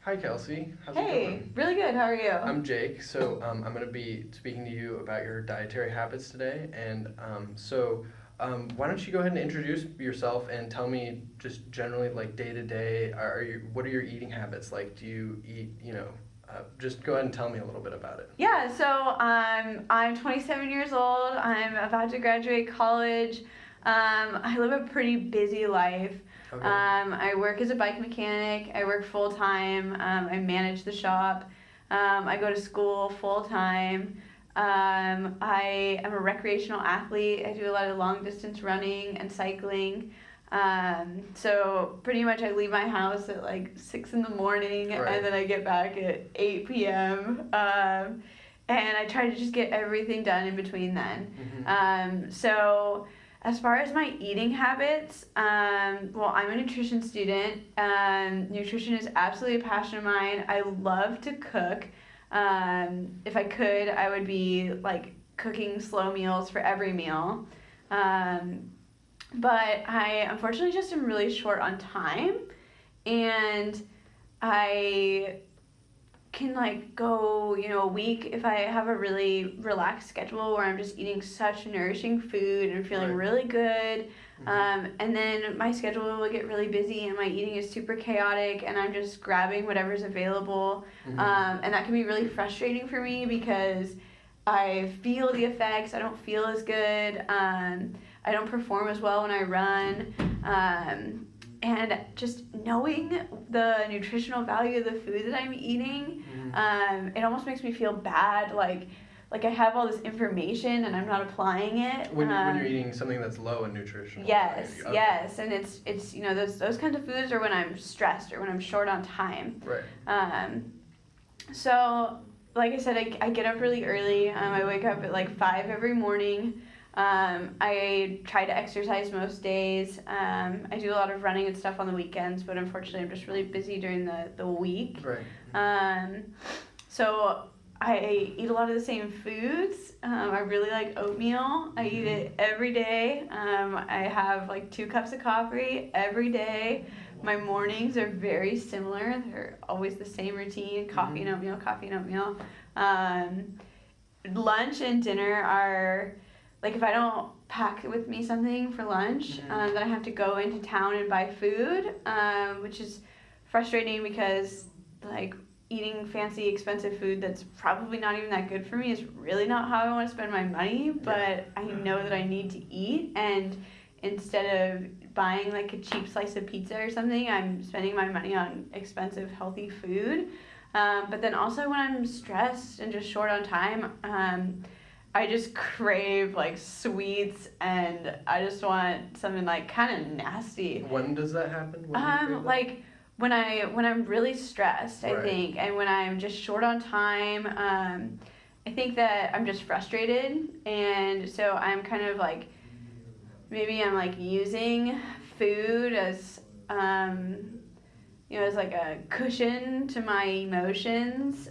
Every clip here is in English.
Hi, Kelsey. How's it Hey, going? really good. How are you? I'm Jake. I'm going to be speaking to you about your dietary habits today. Why don't you go ahead and introduce yourself and tell me just generally, like day to day, what are your eating habits like? Do you eat, just go ahead and tell me a little bit about it. Yeah, I'm 27 years old. I'm about to graduate college. I live a pretty busy life. Okay. I work as a bike mechanic. I work full time. I manage the shop. I go to school full time. I am a recreational athlete. I do a lot of long distance running and cycling. So pretty much I leave my house at like 6 in the morning Right. and then I get back at 8 p.m. And I try to just get everything done in between then. So as far as my eating habits, well, I'm a nutrition student. Nutrition is absolutely a passion of mine. I love to cook. If I could, I would be like cooking slow meals for every meal. But I unfortunately just am really short on time, and I can like go, a week if I have a really relaxed schedule where I'm just eating such nourishing food and feeling Right. really good. And then my schedule will get really busy and my eating is super chaotic and I'm just grabbing whatever's available. And that can be really frustrating for me because I feel the effects. I don't feel as good. I don't perform as well when I run. And just knowing the nutritional value of the food that I'm eating, it almost makes me feel bad. Like I have all this information and I'm not applying it. When you're eating something that's low in nutritional Yes, value. Okay. yes, and it's those kinds of foods are when I'm stressed or when I'm short on time. Right. So like I said, I get up really early. I wake up at like 5 every morning. I try to exercise most days. I do a lot of running and stuff on the weekends, but unfortunately I'm just really busy during the week. Right. So I eat a lot of the same foods. I really like oatmeal. I eat it every day. I have like 2 cups of coffee every day. My mornings are very similar. They're always the same routine, coffee and oatmeal, coffee and oatmeal. Lunch and dinner are, like if I don't pack with me something for lunch, then I have to go into town and buy food, which is frustrating because like eating fancy expensive food that's probably not even that good for me is really not how I want to spend my money, but I know that I need to eat, and instead of buying like a cheap slice of pizza or something, I'm spending my money on expensive healthy food. But then also when I'm stressed and just short on time, I just crave like sweets and I just want something like kind of nasty. When does that happen? When do you crave that? Like when I'm really stressed, I Right. think, and when I'm just short on time, I think that I'm just frustrated, and so I'm kind of like maybe I'm like using food as as like a cushion to my emotions.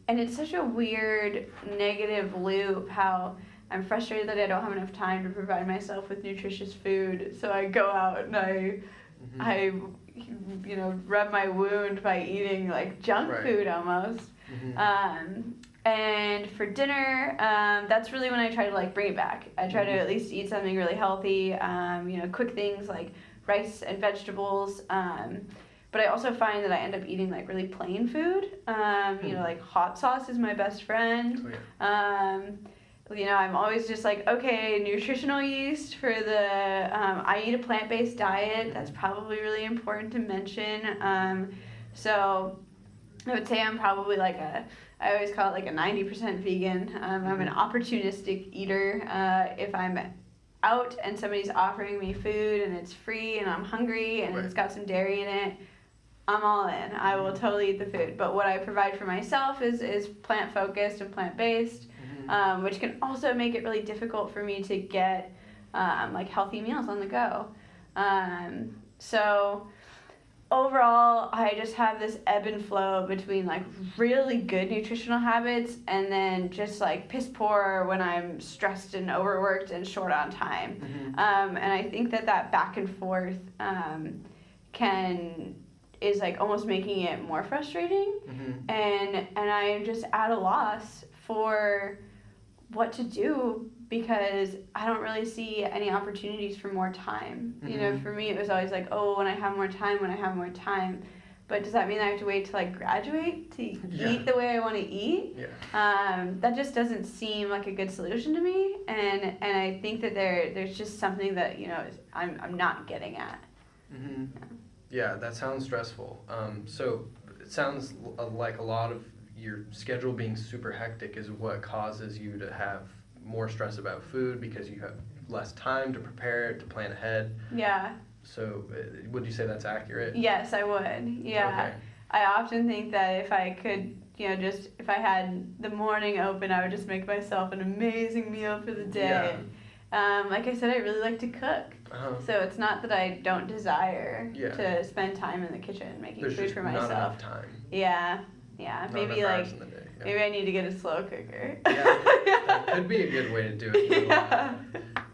And it's such a weird negative loop how I'm frustrated that I don't have enough time to provide myself with nutritious food. So I go out and I rub my wound by eating like junk Right. food almost. And for dinner, that's really when I try to like bring it back. I try to at least eat something really healthy, quick things like rice and vegetables. But I also find that I end up eating like really plain food. Like hot sauce is my best friend. Oh, yeah. I'm always just like, okay, nutritional yeast for the, I eat a plant-based diet. That's probably really important to mention. So I would say I'm probably like I always call it like a 90% vegan. I'm an opportunistic eater. If I'm out and somebody's offering me food and it's free and I'm hungry and it's got some dairy in it, I'm all in. I will totally eat the food. But what I provide for myself is plant-focused and plant-based, which can also make it really difficult for me to get like healthy meals on the go. So overall, I just have this ebb and flow between like really good nutritional habits and then just like piss poor when I'm stressed and overworked and short on time. And I think that back and forth can is like almost making it more frustrating. Mm-hmm. And I'm just at a loss for what to do because I don't really see any opportunities for more time. Mm-hmm. You know, for me it was always like, oh, when I have more time. But does that mean I have to wait till I graduate to eat the way I want to eat? Yeah. That just doesn't seem like a good solution to me, and I think that there's just something that, you know, I'm not getting at. Mm-hmm. Yeah, that sounds stressful. So it sounds like a lot of your schedule being super hectic is what causes you to have more stress about food because you have less time to prepare, to plan ahead. Yeah. So would you say that's accurate? Yes, I would. Yeah. Okay. I often think that if I could, you know, just if I had the morning open, I would just make myself an amazing meal for the day. Yeah. Like I said, I really like to cook. Uh-huh. So it's not that I don't desire to spend time in the kitchen making food for myself. There's not enough time. Yeah. Yeah. Not maybe enough hours in the day. Yeah. Maybe I need to get a slow cooker. Yeah. That could be a good way to do it. Yeah.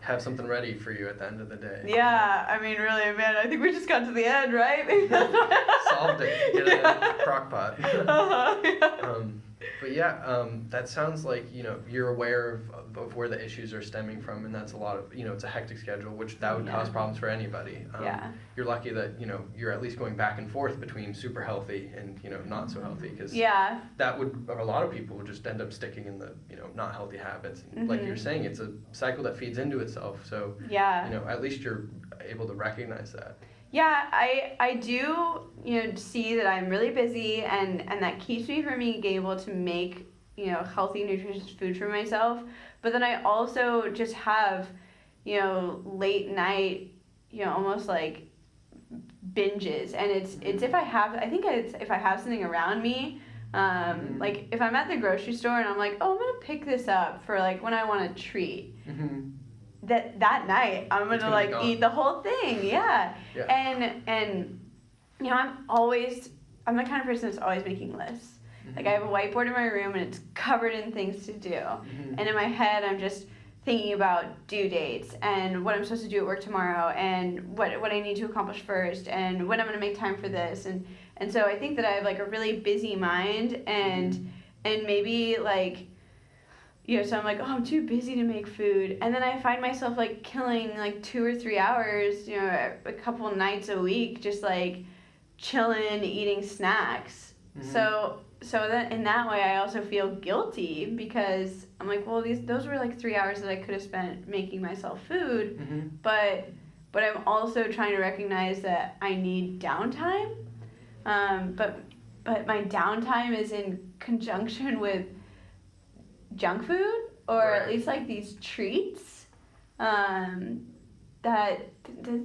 Have something ready for you at the end of the day. Yeah, I mean, really, man, I think we just got to the end, right? Solved it. Get a crock pot. Yeah. But yeah, that sounds like, you know, you're aware of where the issues are stemming from, and that's a lot of, you know, it's a hectic schedule, which that would cause problems for anybody. You're lucky that, you know, you're at least going back and forth between super healthy and, you know, not so healthy, because that would, a lot of people would just end up sticking in the, you know, not healthy habits. And like you're saying, it's a cycle that feeds into itself. So, you know, at least you're able to recognize that. Yeah, I do, you know, see that I'm really busy, and that keeps me from being able to make, you know, healthy, nutritious food for myself. But then I also just have, you know, late night, you know, almost like binges. And it's if I have something around me, like if I'm at the grocery store and I'm like, oh, I'm going to pick this up for like when I want a treat. Mm-hmm. That night I'm gonna like eat the whole thing, yeah. And you know, I'm the kind of person that's always making lists. Mm-hmm. Like I have a whiteboard in my room and it's covered in things to do. Mm-hmm. And in my head I'm just thinking about due dates and what I'm supposed to do at work tomorrow and what I need to accomplish first and when I'm gonna make time for this, and so I think that I have like a really busy mind, and maybe like, you know, so I'm like, oh, I'm too busy to make food. And then I find myself, like, killing, like, 2 or 3 hours, you know, a couple nights a week, just, like, chilling, eating snacks. Mm-hmm. So that in that way, I also feel guilty because I'm like, well, those were, like, 3 hours that I could have spent making myself food. Mm-hmm. But I'm also trying to recognize that I need downtime. But my downtime is in conjunction with junk food, or at least like these treats that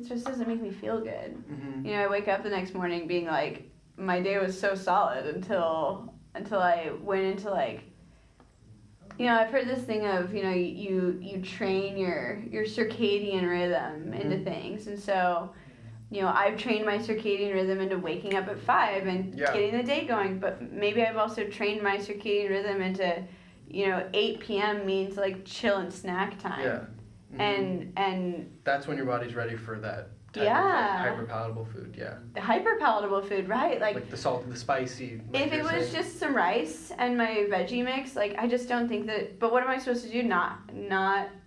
just doesn't make me feel good. Mm-hmm. You know, I wake up the next morning being like, my day was so solid until I went into like, you know, I've heard this thing of, you know, you train your circadian rhythm into things, and so, you know, I've trained my circadian rhythm into waking up at 5 and getting the day going, but maybe I've also trained my circadian rhythm into, you know, 8 p.m. means like chill and snack time. Yeah. Mm-hmm. And that's when your body's ready for that type of like hyper-palatable food, The hyper-palatable food, right? Like the salty, the spicy. Like if it was just some rice and my veggie mix, like I just don't think that, but what am I supposed to do? Not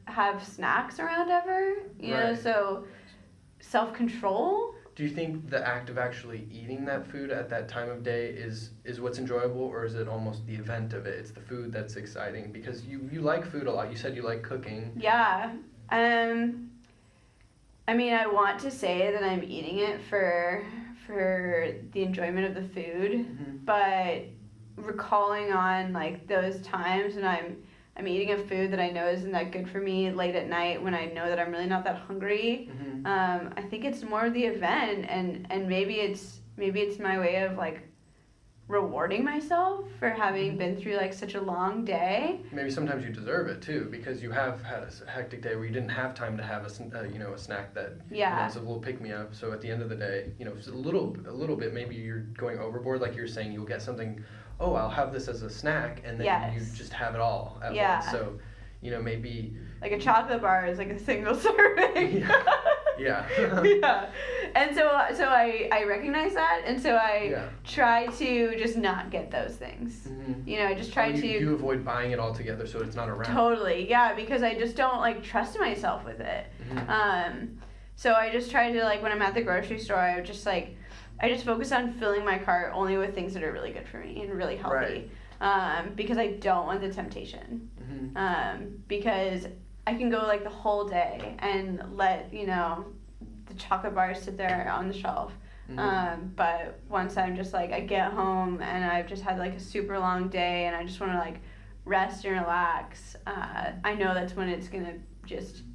have snacks around ever? You know, so self-control. Do you think the act of actually eating that food at that time of day is what's enjoyable, or is it almost the event of it? It's the food that's exciting, because you like food a lot. You said you like cooking. Yeah. I mean, I want to say that I'm eating it for the enjoyment of the food, but recalling on like those times when I'm eating a food that I know isn't that good for me late at night when I know that I'm really not that hungry. I think it's more of the event, and maybe it's my way of like rewarding myself for having been through like such a long day. Maybe sometimes you deserve it too, because you have had a hectic day where you didn't have time to have a snack that you know, is a little pick me up. So at the end of the day, you know, a little bit maybe you're going overboard, like you're saying, you'll get something. Oh, I'll have this as a snack, and then you just have it all at once. So, you know, maybe like a chocolate bar is like a single serving. Yeah. Yeah. And so I recognize that, and so I try to just not get those things. You know, I just try to. You avoid buying it altogether, so it's not around. Totally, yeah, because I just don't like trust myself with it. So I just try to, like, when I'm at the grocery store, I just focus on filling my cart only with things that are really good for me and really healthy. Right. Because I don't want the temptation. Because I can go like the whole day and let, you know, the chocolate bars sit there on the shelf. But once I'm just like, I get home and I've just had like a super long day and I just want to like rest and relax, I know that's when it's gonna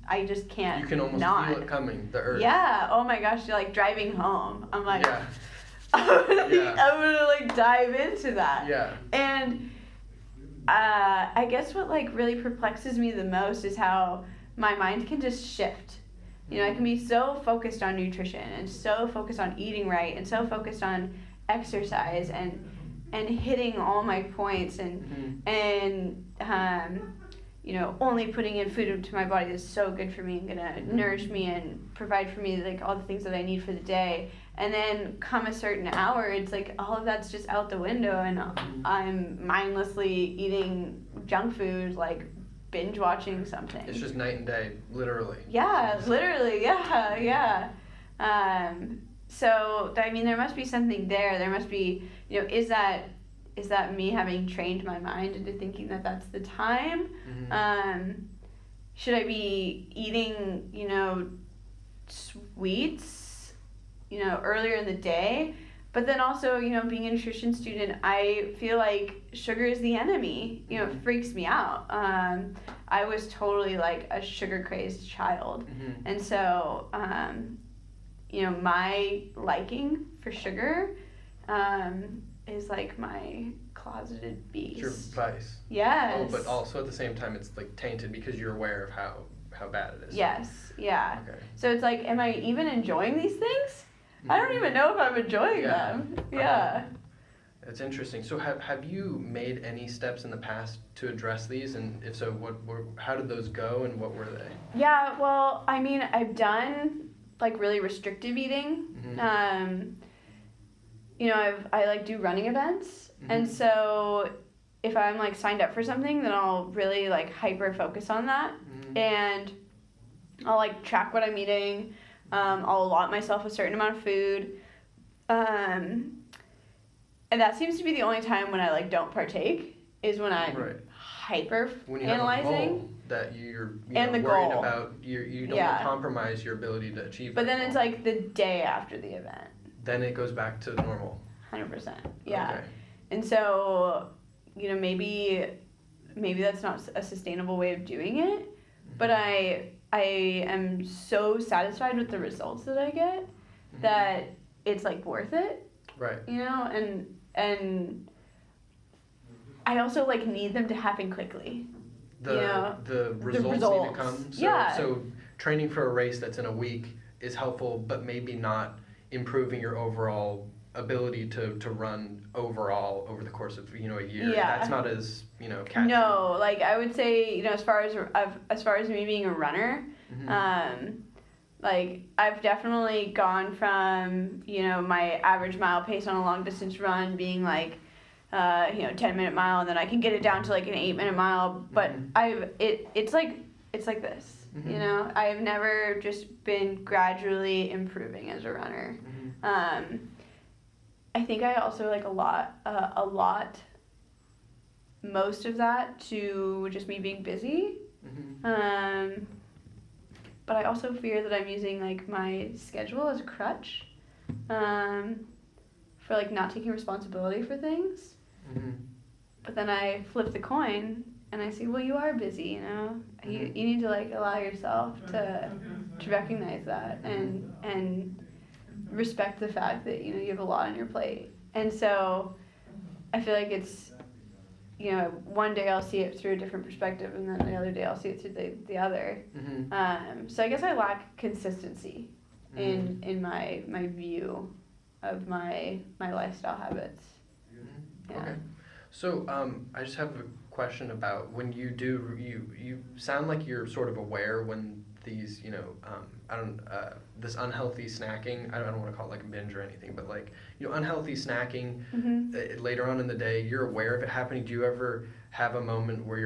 I just can't. You can almost feel it coming, the urge. Yeah. Oh my gosh, you're like driving home. I'm like, I'm gonna like dive into that. Yeah. And I guess what like really perplexes me the most is how my mind can just shift. You know, I can be so focused on nutrition and so focused on eating right and so focused on exercise and hitting all my points and you know, only putting in food into my body that's so good for me and gonna nourish me and provide for me like all the things that I need for the day. And then come a certain hour, it's like all of that's just out the window and I'm mindlessly eating junk food, like binge watching something. It's just night and day, literally. Yeah, literally, yeah. So, I mean, there must be something there. There must be, you know, is that me having trained my mind into thinking that that's the time? Should I be eating, you know, sweets, you know, earlier in the day? But then also, you know, being a nutrition student, I feel like sugar is the enemy. You know, it freaks me out. I was totally like a sugar crazed child. And so, you know, my liking for sugar is like my closeted beast. It's your vice. Yes. Oh, but also at the same time, it's like tainted because you're aware of how bad it is. Yes. Yeah. Okay. So it's like, am I even enjoying these things? I don't even know if I'm enjoying them. Yeah. It's interesting. So have you made any steps in the past to address these? And if so, how did those go and what were they? Yeah, well, I mean, I've done like really restrictive eating. You know, I like do running events. And so if I'm like signed up for something, then I'll really like hyper focus on that. And I'll like track what I'm eating. I'll allot myself a certain amount of food. And that seems to be the only time when I like don't partake is when I'm hyper when you analyzing. Have a goal that you're and the worried goal. About. You don't want to compromise your ability to achieve. But then it's like the day after the event. Then it goes back to normal. 100%. Yeah. Okay. And so, you know, maybe that's not a sustainable way of doing it, but I am so satisfied with the results that I get that it's like worth it. Right. You know, and I also like need them to happen quickly. The results need to come. So training for a race that's in a week is helpful, but maybe not improving your overall ability to run overall over the course of, you know, a year. Yeah. That's not as, you know, catchy. No, like I would say, you know, as far as me being a runner, like I've definitely gone from, you know, my average mile pace on a long distance run being like, you know, 10-minute mile, and then I can get it down to like an 8-minute mile. But it's like this, you know. I've never just been gradually improving as a runner. I think I also like a lot. Most of that to just me being busy. But I also fear that I'm using like my schedule as a crutch, for like not taking responsibility for things. But then I flip the coin and I see, well, you are busy, you know. You need to like allow yourself to recognize that and respect the fact that, you know, you have a lot on your plate. And so I feel like it's, you know, one day I'll see it through a different perspective, and then the other day I'll see it through the other. So I guess I lack consistency in my view of my lifestyle habits. Yeah. Okay. So I just have a question about when you do, you sound like you're sort of aware when these, this unhealthy snacking, I don't want to call it like a binge or anything, but like, unhealthy snacking later on in the day, you're aware of it happening. Do you ever have a moment where